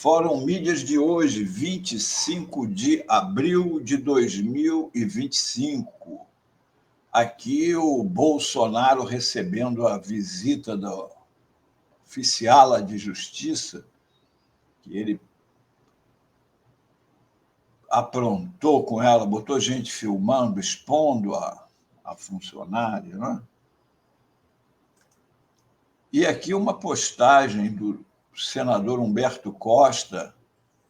Fórum Mídias de hoje, 25 de abril de 2025. Aqui o Bolsonaro recebendo a visita da oficiala de justiça, que ele aprontou com ela, botou gente filmando, expondo a funcionária, né? E aqui uma postagem do senador Humberto Costa,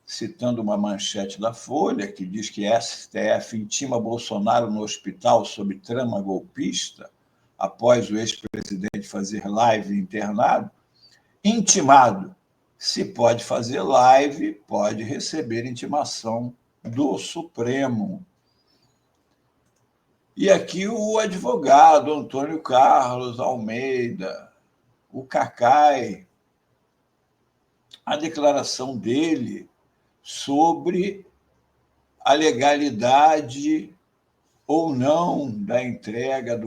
citando uma manchete da Folha, que diz que STF intima Bolsonaro no hospital sob trama golpista, após o ex-presidente fazer live internado. Intimado. Se pode fazer live, pode receber intimação do Supremo. E aqui o advogado Antônio Carlos Almeida, o Cacai, a declaração dele sobre a legalidade ou não da entrega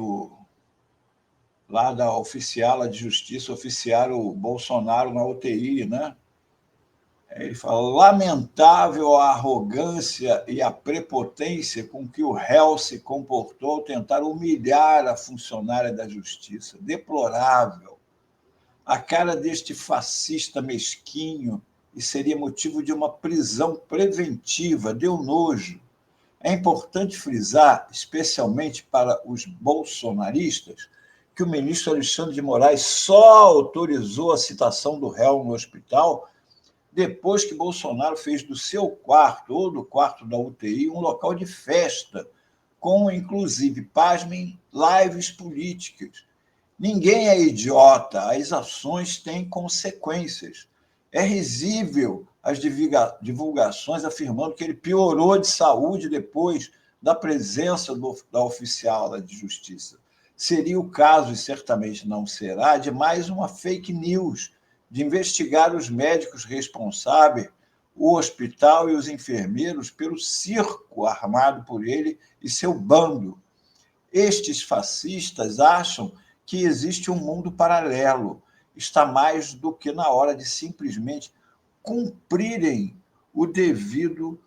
lá da oficiala de justiça oficiar o Bolsonaro na UTI, né? Ele fala: lamentável a arrogância e a prepotência com que o réu se comportou ao tentar humilhar a funcionária da justiça. Deplorável. A cara deste fascista mesquinho, e seria motivo de uma prisão preventiva, deu nojo. É importante frisar, especialmente para os bolsonaristas, que o ministro Alexandre de Moraes só autorizou a citação do réu no hospital depois que Bolsonaro fez do seu quarto ou do quarto da UTI um local de festa, com, inclusive, pasmem, lives políticas. Ninguém é idiota, as ações têm consequências. É risível as divulgações afirmando que ele piorou de saúde depois da presença da oficial de justiça. Seria o caso, e certamente não será, de mais uma fake news, de investigar os médicos responsáveis, o hospital e os enfermeiros pelo circo armado por ele e seu bando. Estes fascistas acham que existe um mundo paralelo. Está mais do que na hora de simplesmente cumprirem o devido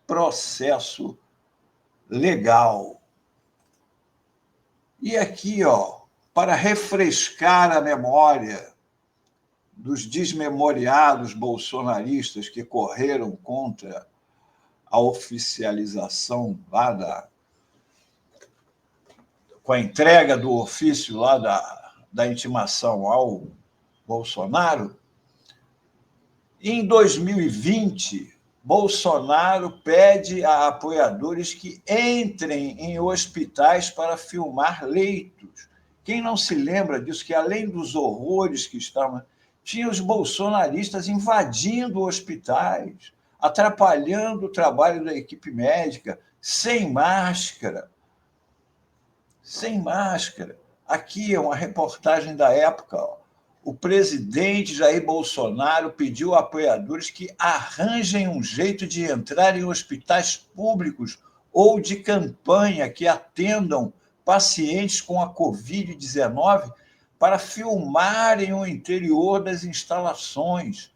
processo legal. E aqui, para refrescar a memória dos desmemoriados bolsonaristas que correram contra a oficialização lá com a entrega do ofício lá da intimação ao Bolsonaro, em 2020, Bolsonaro pede a apoiadores que entrem em hospitais para filmar leitos. Quem não se lembra disso, que além dos horrores que estavam, tinha os bolsonaristas invadindo hospitais, atrapalhando o trabalho da equipe médica, sem máscara. Sem máscara. Aqui é uma reportagem da época. O presidente Jair Bolsonaro pediu a apoiadores que arranjem um jeito de entrar em hospitais públicos ou de campanha que atendam pacientes com a Covid-19 para filmarem o interior das instalações.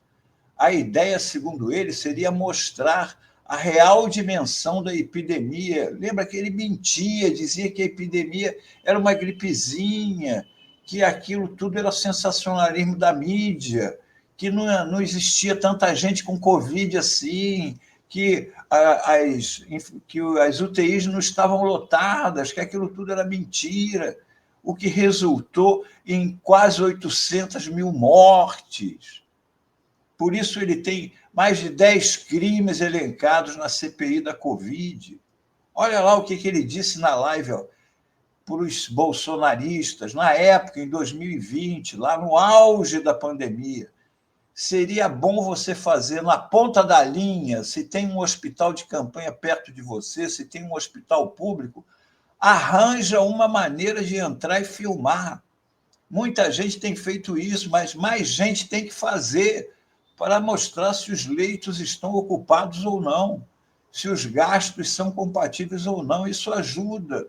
A ideia, segundo ele, seria mostrar a real dimensão da epidemia. Lembra que ele mentia, dizia que a epidemia era uma gripezinha, que aquilo tudo era sensacionalismo da mídia, que não existia tanta gente com Covid assim, que as UTIs não estavam lotadas, que aquilo tudo era mentira, o que resultou em quase 800 mil mortes. Por isso ele tem mais de 10 crimes elencados na CPI da Covid. Olha lá o que ele disse na live para os bolsonaristas, na época, em 2020, lá no auge da pandemia. Seria bom você fazer na ponta da linha, se tem um hospital de campanha perto de você, se tem um hospital público, arranja uma maneira de entrar e filmar. Muita gente tem feito isso, mas mais gente tem que fazer para mostrar se os leitos estão ocupados ou não, se os gastos são compatíveis ou não. Isso ajuda.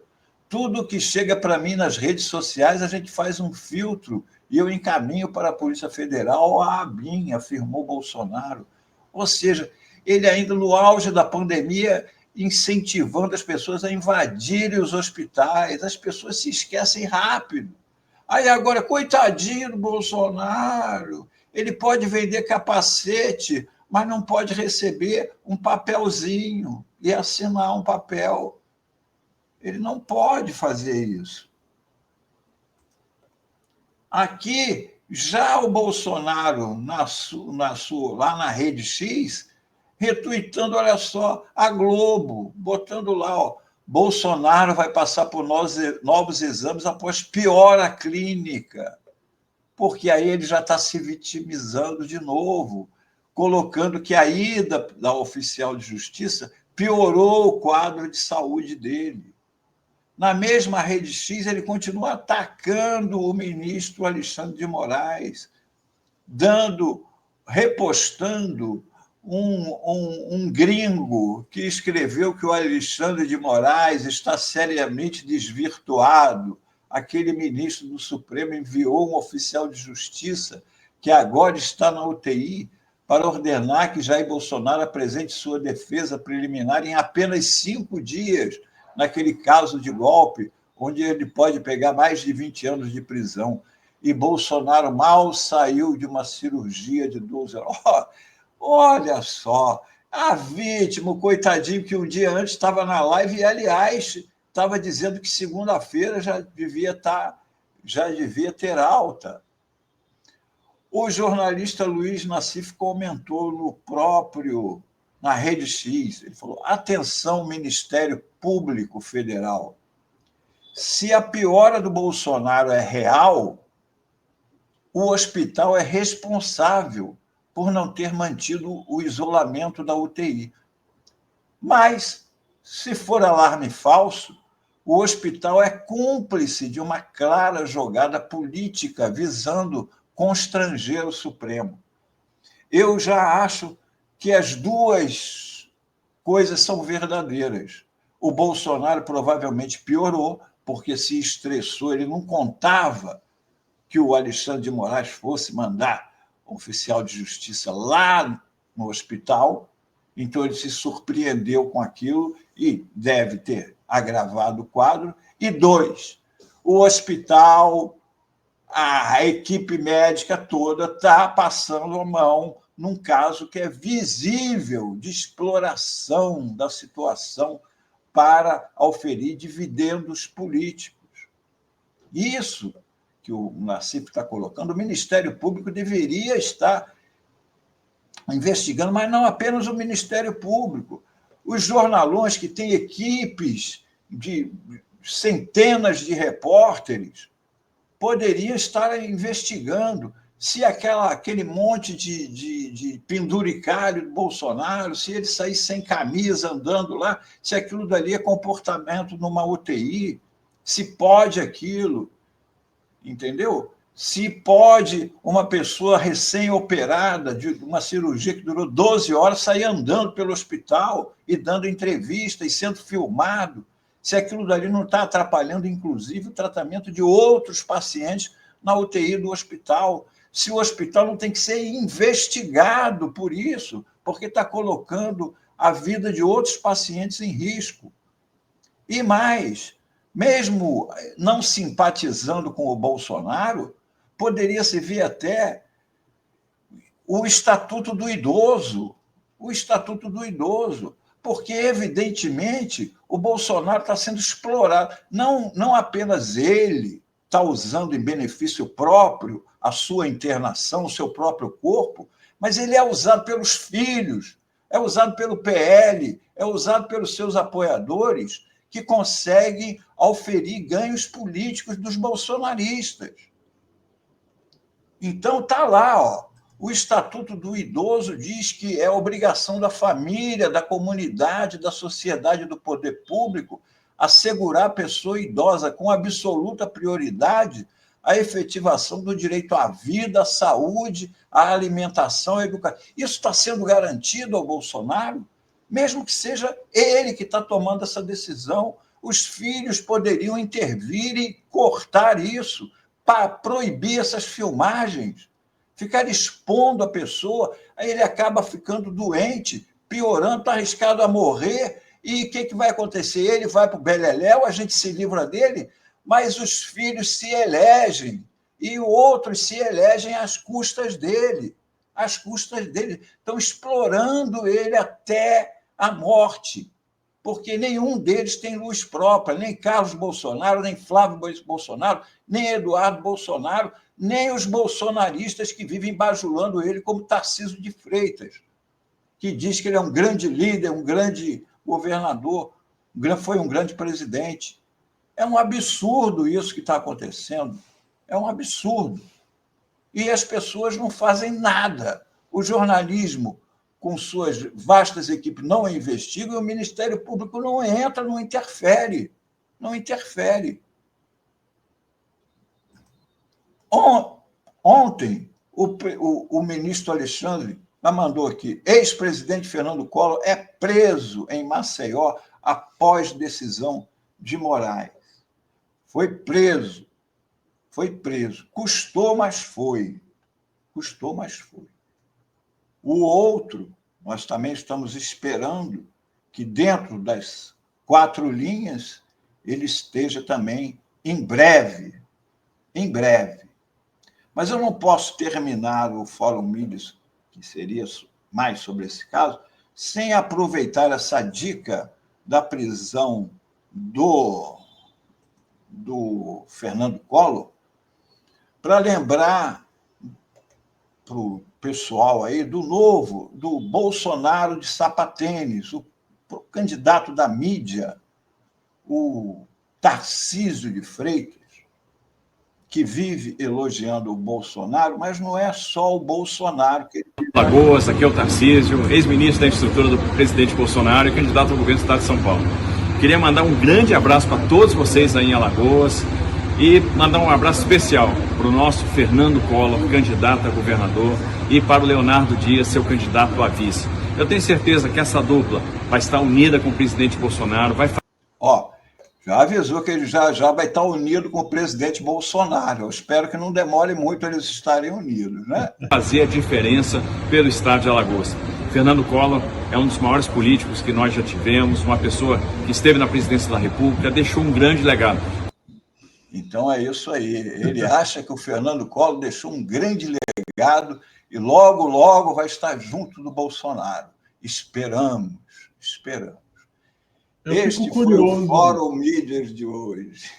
Tudo que chega para mim nas redes sociais, a gente faz um filtro e eu encaminho para a Polícia Federal ou a ABIN, afirmou Bolsonaro. Ou seja, ele ainda no auge da pandemia, incentivando as pessoas a invadirem os hospitais. As pessoas se esquecem rápido. Aí agora, coitadinho do Bolsonaro, ele pode vender capacete, mas não pode receber um papelzinho e assinar um papel. Ele não pode fazer isso. Aqui, já o Bolsonaro, lá na Rede X, retuitando, olha só, a Globo, botando lá, ó, Bolsonaro vai passar por novos exames após piora clínica, porque aí ele já está se vitimizando de novo, colocando que a ida da oficial de justiça piorou o quadro de saúde dele. Na mesma Rede X, ele continua atacando o ministro Alexandre de Moraes, repostando um gringo que escreveu que o Alexandre de Moraes está seriamente desvirtuado. Aquele ministro do Supremo enviou um oficial de justiça que agora está na UTI para ordenar que Jair Bolsonaro apresente sua defesa preliminar em apenas 5 dias, naquele caso de golpe, onde ele pode pegar mais de 20 anos de prisão. E Bolsonaro mal saiu de uma cirurgia de 12 horas. Olha só, a vítima, o coitadinho que um dia antes estava na live e, aliás, estava dizendo que segunda-feira já devia ter alta. O jornalista Luiz Nassif comentou na Rede X, ele falou: atenção, Ministério Público Federal, se a piora do Bolsonaro é real, o hospital é responsável por não ter mantido o isolamento da UTI. Mas, se for alarme falso, o hospital é cúmplice de uma clara jogada política visando constranger o Supremo. Eu já acho que as duas coisas são verdadeiras. O Bolsonaro provavelmente piorou, porque se estressou, ele não contava que o Alexandre de Moraes fosse mandar um oficial de justiça lá no hospital, então ele se surpreendeu com aquilo e deve ter agravado o quadro. E 2, o hospital, a equipe médica toda está passando a mão num caso que é visível de exploração da situação para auferir dividendos políticos. Isso que o Nassif está colocando, o Ministério Público deveria estar investigando, mas não apenas o Ministério Público. Os jornalões que têm equipes de centenas de repórteres poderiam estar investigando se aquele monte de penduricalho do Bolsonaro, se ele sair sem camisa andando lá, se aquilo dali é comportamento numa UTI, se pode aquilo, entendeu? Se pode uma pessoa recém-operada de uma cirurgia que durou 12 horas sair andando pelo hospital e dando entrevista e sendo filmado, se aquilo dali não está atrapalhando, inclusive, o tratamento de outros pacientes na UTI do hospital, se o hospital não tem que ser investigado por isso, porque está colocando a vida de outros pacientes em risco. E mais, mesmo não simpatizando com o Bolsonaro, poderia se ver até o Estatuto do Idoso, porque, evidentemente, o Bolsonaro está sendo explorado. Não apenas ele está usando em benefício próprio a sua internação, o seu próprio corpo, mas ele é usado pelos filhos, é usado pelo PL, é usado pelos seus apoiadores, que conseguem auferir ganhos políticos dos bolsonaristas. Então, está lá, ó, o Estatuto do Idoso diz que é obrigação da família, da comunidade, da sociedade, do poder público assegurar à pessoa idosa com absoluta prioridade a efetivação do direito à vida, à saúde, à alimentação, à educação. Isso está sendo garantido ao Bolsonaro? Mesmo que seja ele que está tomando essa decisão, os filhos poderiam intervir e cortar isso, para proibir essas filmagens. Ficar expondo a pessoa, aí ele acaba ficando doente, piorando, está arriscado a morrer, e o que vai acontecer? Ele vai para o beleléu, a gente se livra dele, mas os filhos se elegem, e outros se elegem às custas dele. Às custas dele. Estão explorando ele até a morte, porque nenhum deles tem luz própria, nem Carlos Bolsonaro, nem Flávio Bolsonaro, nem Eduardo Bolsonaro, nem os bolsonaristas que vivem bajulando ele como Tarcísio de Freitas, que diz que ele é um grande líder, um grande governador, foi um grande presidente. É um absurdo isso que está acontecendo. É um absurdo. E as pessoas não fazem nada. O jornalismo, com suas vastas equipes, não investiga, e o Ministério Público não entra, não interfere. Não interfere. Ontem, o ministro Alexandre mandou aqui, ex-presidente Fernando Collor é preso em Maceió após decisão de Moraes. Foi preso. Custou, mas foi. O outro, nós também estamos esperando que dentro das 4 linhas ele esteja também em breve. Mas eu não posso terminar o Fórum Mídias, que seria mais sobre esse caso, sem aproveitar essa dica da prisão do Fernando Collor, para lembrar para o pessoal aí do Bolsonaro de sapatênis, o candidato da mídia, o Tarcísio de Freitas, que vive elogiando o Bolsonaro, mas não é só o Bolsonaro que ele... Alagoas, aqui é o Tarcísio, ex-ministro da estrutura do presidente Bolsonaro e candidato ao governo do estado de São Paulo. Queria mandar um grande abraço para todos vocês aí em Alagoas e mandar um abraço especial para o nosso Fernando Collor, candidato a governador, e para o Leonardo Dias, seu candidato a vice. Eu tenho certeza que essa dupla vai estar unida com o presidente Bolsonaro, já avisou que ele já vai estar unido com o presidente Bolsonaro. Eu espero que não demore muito eles estarem unidos, né? Fazer a diferença pelo estado de Alagoas. Fernando Collor é um dos maiores políticos que nós já tivemos, uma pessoa que esteve na presidência da República, deixou um grande legado. Então é isso aí. Ele acha que o Fernando Collor deixou um grande legado e logo, logo vai estar junto do Bolsonaro. Esperamos. Este foi o Fórum Mídias de hoje.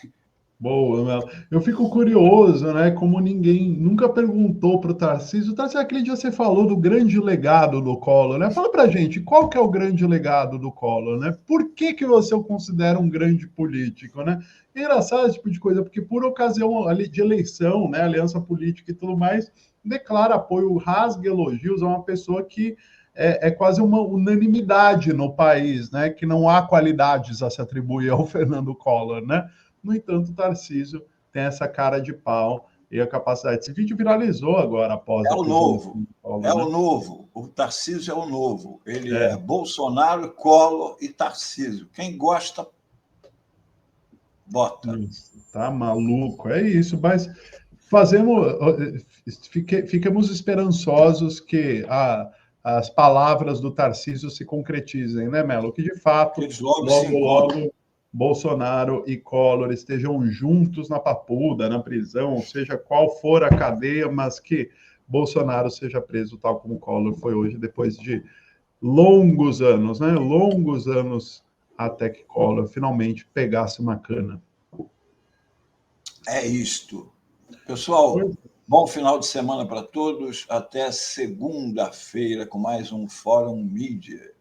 Boa, Melo. Eu fico curioso, né? Como ninguém nunca perguntou para o Tarcísio. Tarcísio, aquele dia você falou do grande legado do Collor, né? Fala para gente, qual que é o grande legado do Collor, né? Por que você o considera um grande político, né? É engraçado esse tipo de coisa, porque por ocasião de eleição, né? Aliança política e tudo mais, declara apoio, rasga elogios a uma pessoa que é quase uma unanimidade no país, né? Que não há qualidades a se atribuir ao Fernando Collor, né? No entanto, o Tarcísio tem essa cara de pau e a capacidade. Esse vídeo viralizou agora após a prisão. O novo. O Tarcísio é o novo. Ele é Bolsonaro, Collor e Tarcísio. Quem gosta, bota. Tá maluco, é isso. Mas ficamos esperançosos que as palavras do Tarcísio se concretizem, né, Melo? Que de fato, logo Bolsonaro e Collor estejam juntos na papuda, na prisão, seja qual for a cadeia, mas que Bolsonaro seja preso tal como Collor foi hoje, depois de longos anos, né? Longos anos até que Collor finalmente pegasse uma cana. É isto. Pessoal, bom final de semana para todos. Até segunda-feira com mais um Fórum Mídia.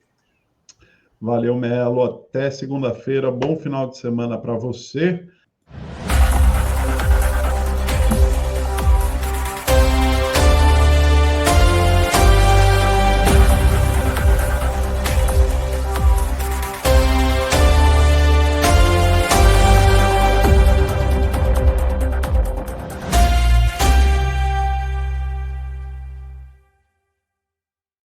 Valeu, Melo. Até segunda-feira. Bom final de semana para você.